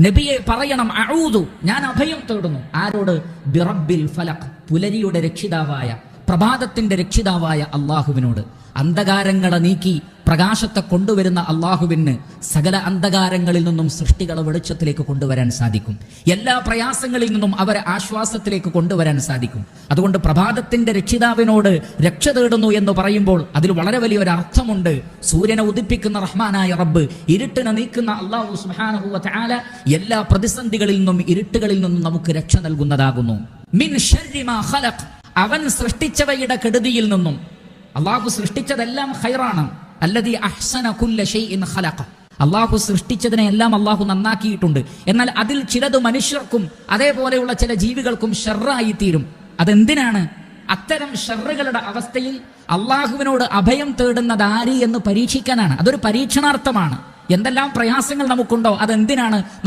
നബിയെ പറയണം, അഊദു, ഞാൻ അഭയം തേടുന്നു. ആരോട്? ബിറബ്ബിൽ ഫലഖ്, പുലരിയുടെ രക്ഷിതാവായ, പ്രഭാതത്തിന്റെ രക്ഷിതാവായ അള്ളാഹുവിനോട്. അന്ധകാരങ്ങളെ നീക്കി പ്രകാശത്തെ കൊണ്ടുവരുന്ന അള്ളാഹുവിന് സകല അന്ധകാരങ്ങളിൽ നിന്നും സൃഷ്ടികളെ വെളിച്ചത്തിലേക്ക് കൊണ്ടുവരാൻ സാധിക്കും. എല്ലാ പ്രയാസങ്ങളിൽ നിന്നും അവരെ ആശ്വാസത്തിലേക്ക് കൊണ്ടുവരാൻ സാധിക്കും. അതുകൊണ്ട് പ്രഭാതത്തിന്റെ രക്ഷിതാവിനോട് രക്ഷ തേടുന്നു എന്ന് പറയുമ്പോൾ അതിൽ വളരെ വലിയൊരു അർത്ഥമുണ്ട്. സൂര്യനെ ഉദിപ്പിക്കുന്ന റഹ്മാനായ റബ്ബ്, ഇരുട്ടിനെ നീക്കുന്ന അല്ലാഹു സുബ്ഹാനഹു വ തആല എല്ലാ പ്രതിസന്ധികളിൽ നിന്നും ഇരുട്ടുകളിൽ നിന്നും നമുക്ക് രക്ഷ നൽകുന്നതാകുന്നു. മിൻ ശർരി മാ ഖലഖ്, അവൻ സൃഷ്ടിച്ചവയുടെ കെടുതിയിൽ നിന്നും. അള്ളാഹു സൃഷ്ടിച്ചതെല്ലാം ഖൈറാണ്. അല്ലദീ അഹ്സന കുല്ല ശൈഇൻ ഖലഖ, അള്ളാഹു സൃഷ്ടിച്ചതിനെ എല്ലാം അള്ളാഹു നന്നാക്കിയിട്ടുണ്ട്. എന്നാൽ അതിൽ ചിലത് മനുഷ്യർക്കും അതേപോലെയുള്ള ചില ജീവികൾക്കും ഷർറായി തീരും. അതെന്തിനാണ്? അത്തരം ഷർറുകളുടെ അവസ്ഥയിൽ അള്ളാഹുവിനോട് അഭയം തേടുന്നത് ആര് എന്ന് പരീക്ഷിക്കാനാണ്. അതൊരു പരീക്ഷണാർത്ഥമാണ്. എന്തെല്ലാം പ്രയാസങ്ങൾ നമുക്കുണ്ടോ അതെന്തിനാണ്?